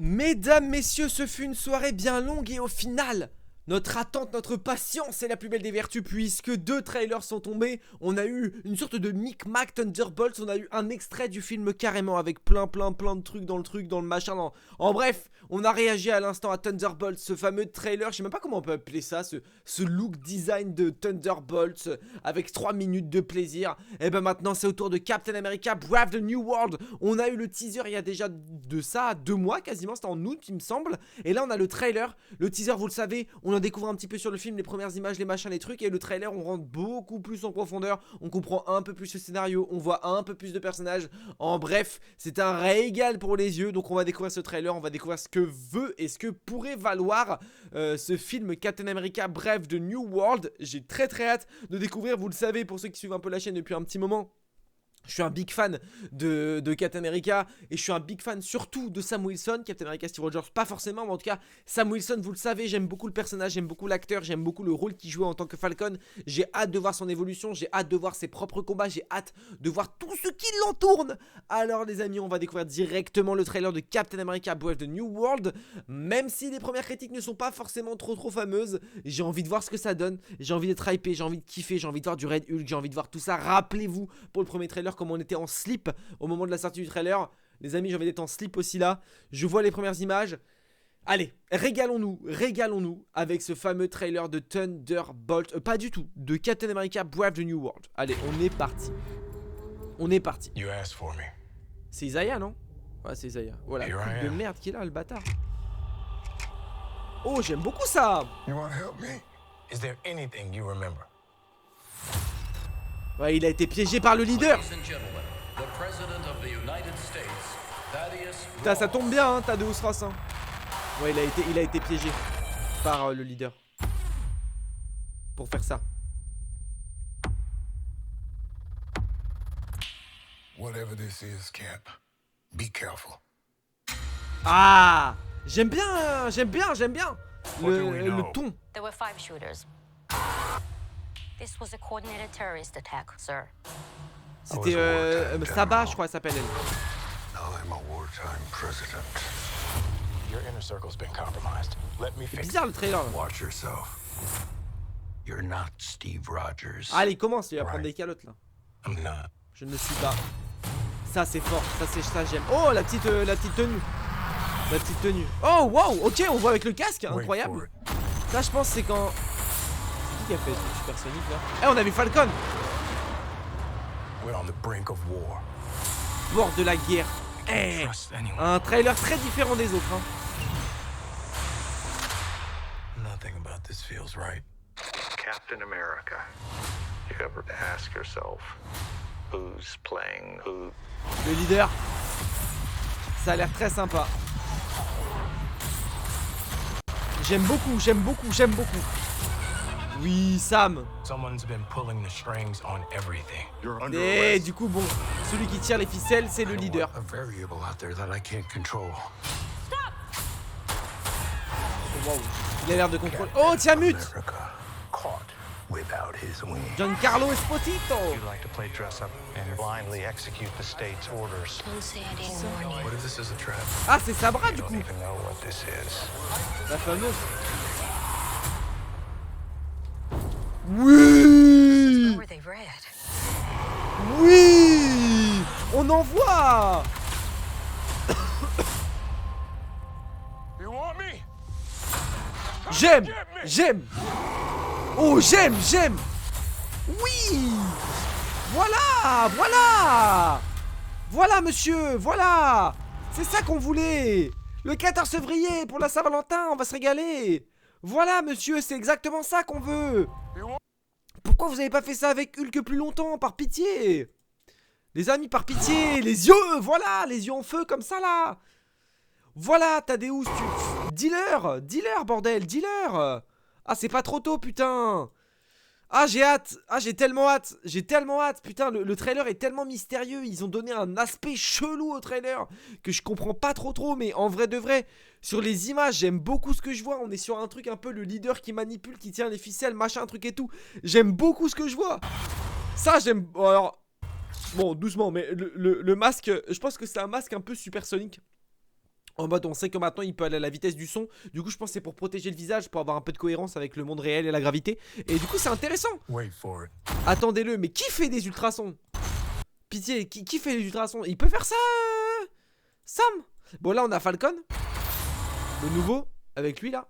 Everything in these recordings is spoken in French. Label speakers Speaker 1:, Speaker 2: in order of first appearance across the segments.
Speaker 1: Mesdames, messieurs, ce fut une soirée bien longue et au final, notre attente, notre patience est la plus belle des vertus puisque deux trailers sont tombés. On a eu une sorte de Micmac Thunderbolts, on a eu un extrait du film carrément avec plein de trucs, dans le machin. En bref, on a réagi à l'instant à Thunderbolts, ce fameux trailer, je sais même pas comment on peut appeler ça, ce look design de Thunderbolts avec 3 minutes de plaisir. Et ben maintenant c'est au tour de Captain America Brave the New World. On a eu le teaser il y a déjà de ça 2 mois quasiment, c'était en août il me semble. Et là on a le trailer, le teaser vous le savez, on découvre un petit peu sur le film, les premières images, les machins, les trucs. Et le trailer on rentre beaucoup plus en profondeur, on comprend un peu plus le scénario, on voit un peu plus de personnages. En bref, c'est un régal pour les yeux. Donc on va découvrir ce trailer, on va découvrir ce que veut et ce que pourrait valoir ce film Captain America Brave the New World. J'ai très hâte de découvrir, vous le savez pour ceux qui suivent un peu la chaîne depuis un petit moment. Je suis un big fan de Captain America et je suis un big fan surtout de Sam Wilson. Captain America, Steve Rogers, pas forcément, mais en tout cas, Sam Wilson, vous le savez, j'aime beaucoup le personnage, j'aime beaucoup l'acteur, j'aime beaucoup le rôle qu'il jouait en tant que Falcon. J'ai hâte de voir son évolution, j'ai hâte de voir ses propres combats, j'ai hâte de voir tout ce qui l'entoure. Alors les amis, on va découvrir directement le trailer de Captain America Brave the New World. Même si les premières critiques ne sont pas forcément trop fameuses, j'ai envie de voir ce que ça donne, j'ai envie d'être hypé, j'ai envie de kiffer, j'ai envie de voir du Red Hulk, j'ai envie de voir tout ça. Rappelez-vous, pour le premier trailer, comme on était en slip au moment de la sortie du trailer. Les amis, j'ai envie d'être en slip aussi là. Je vois les premières images. Allez, régalons-nous avec ce fameux trailer de Thunderbolt. Pas du tout, de Captain America Brave the New World. Allez, on est parti. C'est Isaiah, non? Ouais, c'est Isaiah. Voilà, coupe de merde qui est là, le bâtard. Oh, j'aime beaucoup ça. Ouais, il a été piégé par le leader. Putain, ça tombe bien, hein, Thaddeus Ross. Hein. Ouais, il a été piégé par le leader. Pour faire ça. Ah, j'aime bien le ton. C'était Sabah, je crois, elle s'appelle elle. C'est bizarre le trailer. Allez, il commence, il va prendre des calottes là. Je ne suis pas. Ça c'est fort, ça j'aime. Oh la petite tenue. La petite tenue. Oh wow, ok, on voit avec le casque, incroyable. Ça je pense c'est quand. C'est qui a fait ce supersonique là? Eh, on a vu Falcon. Bord de la guerre. Eh, un trailer très différent des autres. Hein.
Speaker 2: Captain America. You ever ask yourself who's playing who?
Speaker 1: Le leader. Ça a l'air très sympa. J'aime beaucoup. Oui, Sam. Et du coup, bon, celui qui tire les ficelles, c'est le leader. Wow. Il a l'air de contrôler. Oh, Tiamut. Giancarlo Esposito. Ah, c'est Sabra du coup. La fameuse. Oui. Oui. On en voit. J'aime. Oh, j'aime. Oui. Voilà, monsieur, voilà. C'est ça qu'on voulait. Le 14 février, pour la Saint-Valentin, on va se régaler. Voilà, monsieur, c'est exactement ça qu'on veut. Pourquoi vous avez pas fait ça avec Hulk plus longtemps, par pitié? Les amis, par pitié, les yeux, voilà, les yeux en feu comme ça, là. Voilà, Thaddeus, Dealer, bordel, dealer. Ah, c'est pas trop tôt, putain. Ah, j'ai hâte. Ah, j'ai tellement hâte. Putain, le trailer est tellement mystérieux. Ils ont donné un aspect chelou au trailer que je comprends pas trop. Mais en vrai de vrai, sur les images, j'aime beaucoup ce que je vois. On est sur un truc un peu le leader qui manipule, qui tient les ficelles, machin, truc et tout. J'aime beaucoup ce que je vois. Ça, j'aime. Alors, bon, doucement, mais le masque, je pense que c'est un masque un peu supersonique. En mode on sait que maintenant il peut aller à la vitesse du son. Du coup je pense que c'est pour protéger le visage, pour avoir un peu de cohérence avec le monde réel et la gravité. Et du coup c'est intéressant.
Speaker 2: Wait for it.
Speaker 1: Attendez-le, mais qui fait des ultrasons? Pitié, qui fait des ultrasons? Il peut faire ça Sam. Bon là on a Falcon, le nouveau, avec lui là.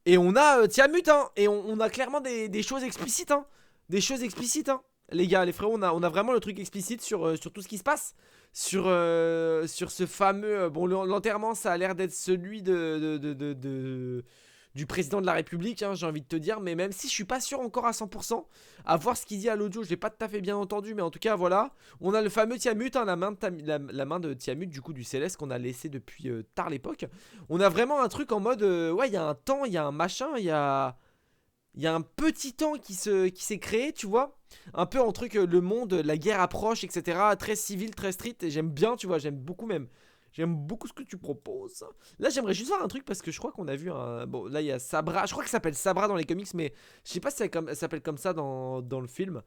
Speaker 1: Et on a Tiamut hein. Et on a clairement des choses explicites hein. Des choses explicites hein. Les gars, les frérots, on a vraiment le truc explicite sur tout ce qui se passe. Sur ce fameux... bon, l'enterrement, ça a l'air d'être celui du président de la République, hein, j'ai envie de te dire. Mais même si je suis pas sûr encore à 100%, à voir ce qu'il dit à l'audio, je l'ai pas tout à fait bien entendu. Mais en tout cas, voilà. On a le fameux Tiamut, hein, la main de Tiamut, du coup, du Céleste, qu'on a laissé depuis tard l'époque. On a vraiment un truc en mode... ouais, il y a un temps, il y a un machin, il y a un petit temps qui s'est créé, tu vois. Un peu en truc, le monde, la guerre approche, etc. Très civil, très street. Et j'aime bien, tu vois, j'aime beaucoup même. J'aime beaucoup ce que tu proposes. Là, j'aimerais juste voir un truc parce que je crois qu'on a vu un... Bon, là, il y a Sabra. Je crois que ça s'appelle Sabra dans les comics, mais je sais pas si ça s'appelle comme ça dans le film.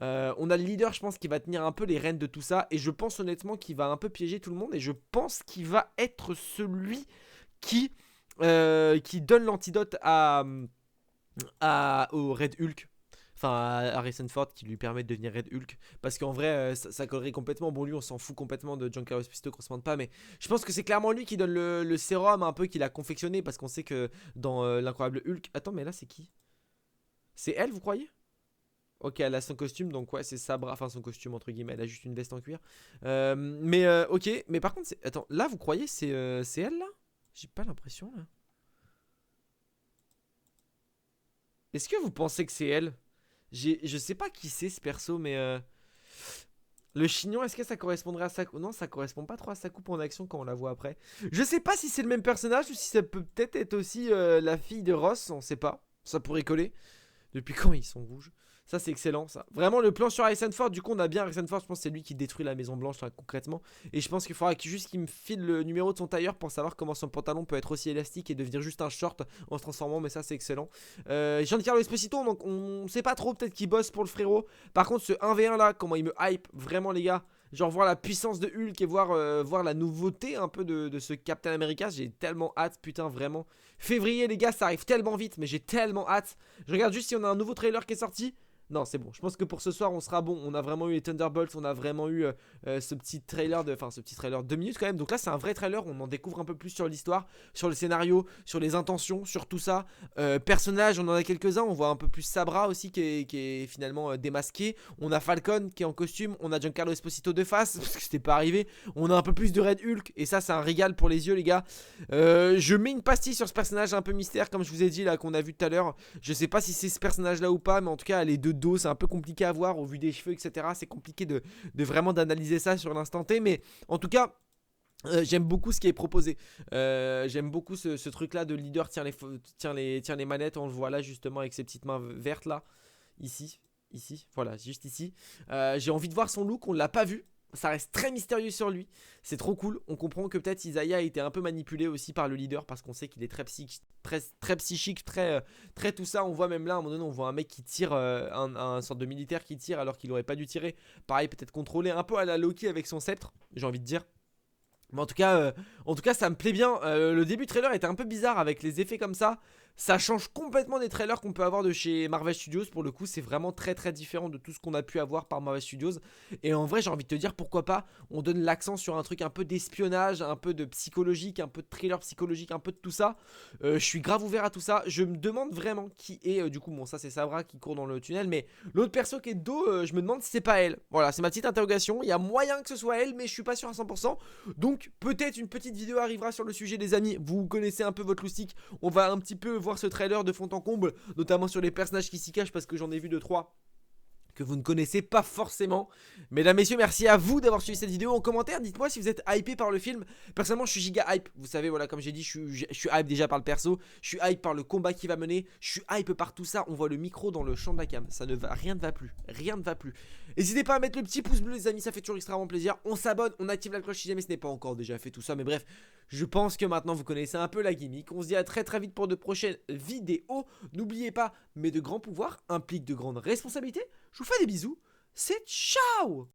Speaker 1: On a le leader, je pense, qui va tenir un peu les rênes de tout ça. Et je pense honnêtement qu'il va un peu piéger tout le monde. Et je pense qu'il va être celui qui donne l'antidote au Red Hulk. Enfin à Harrison Ford, qui lui permet de devenir Red Hulk. Parce qu'en vrai ça collerait complètement. Bon lui on s'en fout complètement de Giancarlo Esposito, qu'on se mente pas. Mais je pense que c'est clairement lui qui donne le sérum un peu, qu'il a confectionné. Parce qu'on sait que dans l'incroyable Hulk... Attends mais là c'est qui? C'est elle vous croyez? Ok, elle a son costume, donc ouais c'est Sabra. Enfin son costume entre guillemets, elle a juste une veste en cuir. Ok, mais par contre attends, là vous croyez c'est elle là? J'ai pas l'impression là. Est-ce que vous pensez que c'est elle? Je sais pas qui c'est ce perso, mais le chignon, est-ce que ça correspondrait à sa coupe? Non, ça correspond pas trop à sa coupe en action quand on la voit après. Je sais pas si c'est le même personnage ou si ça peut peut-être être aussi la fille de Ross, on sait pas. Ça pourrait coller. Depuis quand ils sont rouges? Ça c'est excellent ça. Vraiment le plan sur Harrison Ford, du coup on a bien Harrison Ford, je pense que c'est lui qui détruit la Maison Blanche là, concrètement. Et je pense qu'il faudra juste qu'il me file le numéro de son tailleur pour savoir comment son pantalon peut être aussi élastique et devenir juste un short en se transformant, mais ça c'est excellent. Giancarlo Esposito, donc on sait pas trop, peut-être qu'il bosse pour le frérot. Par contre ce 1v1 là, comment il me hype, vraiment les gars. Genre voir la puissance de Hulk et voir la nouveauté un peu de ce Captain America. J'ai tellement hâte, putain, vraiment. Février les gars, ça arrive tellement vite, mais j'ai tellement hâte. Je regarde juste si on a un nouveau trailer qui est sorti. Non c'est bon, je pense que pour ce soir on sera bon. On a vraiment eu les Thunderbolts, on a vraiment eu ce petit trailer de... Enfin ce petit trailer de 2 minutes quand même. Donc là c'est un vrai trailer, on en découvre un peu plus sur l'histoire, sur le scénario, sur les intentions, sur tout ça. Personnages, on en a quelques-uns, on voit un peu plus Sabra aussi qui est finalement démasqué. On a Falcon qui est en costume, on a Giancarlo Esposito de face, parce que c'était pas arrivé. On a un peu plus de Red Hulk, et ça c'est un régal pour les yeux les gars. Je mets une pastille sur ce personnage un peu mystère comme je vous ai dit là, qu'on a vu tout à l'heure. Je sais pas si c'est ce personnage là ou pas, mais en tout cas les deux dos, c'est un peu compliqué à voir au vu des cheveux, etc. C'est compliqué de vraiment d'analyser ça sur l'instant T, mais en tout cas j'aime beaucoup ce qui est proposé. J'aime beaucoup ce truc là de leader tient les manettes. On le voit là justement avec ses petites mains vertes là. Ici, voilà, juste ici. J'ai envie de voir son look, on l'a pas vu. Ça reste très mystérieux sur lui. C'est trop cool. On comprend que peut-être Isaiah a été un peu manipulé aussi par le leader, parce qu'on sait qu'il est très psychique, très tout ça. On voit même là, à un moment donné, on voit un mec qui tire, un sorte de militaire qui tire alors qu'il aurait pas dû tirer. Pareil, peut-être contrôlé un peu à la Loki avec son sceptre, j'ai envie de dire. Mais en tout cas, ça me plaît bien. Le début du trailer était un peu bizarre avec les effets comme ça. Ça change complètement des trailers qu'on peut avoir de chez Marvel Studios. Pour le coup, c'est vraiment très différent de tout ce qu'on a pu avoir par Marvel Studios. Et en vrai, j'ai envie de te dire, pourquoi pas, on donne l'accent sur un truc un peu d'espionnage, un peu de psychologique, un peu de thriller psychologique, un peu de tout ça. Je suis grave ouvert à tout ça. Je me demande vraiment qui est, du coup, bon ça c'est Sabra qui court dans le tunnel, mais l'autre perso qui est de dos, je me demande si c'est pas elle. Voilà, c'est ma petite interrogation. Il y a moyen que ce soit elle, mais je suis pas sûr à 100%. Donc peut-être une petite vidéo arrivera sur le sujet les amis. Vous connaissez un peu votre loustic. On va un petit peu voir ce trailer de fond en comble, notamment sur les personnages qui s'y cachent, parce que j'en ai vu 2-3 que vous ne connaissez pas forcément. Mesdames, messieurs, merci à vous d'avoir suivi cette vidéo. En commentaire, dites-moi si vous êtes hypé par le film. Personnellement, je suis giga hype. Vous savez, voilà, comme j'ai dit, je suis hype déjà par le perso. Je suis hype par le combat qui va mener. Je suis hype par tout ça. On voit le micro dans le champ de la cam. Ça ne va, rien ne va plus. Rien ne va plus. N'hésitez pas à mettre le petit pouce bleu, les amis. Ça fait toujours extrêmement plaisir. On s'abonne, on active la cloche si jamais ce n'est pas encore déjà fait tout ça. Mais bref, je pense que maintenant vous connaissez un peu la gimmick. On se dit à très vite pour de prochaines vidéos. N'oubliez pas, mais de grands pouvoirs impliquent de grandes responsabilités. Je vous fais des bisous. C'est ciao!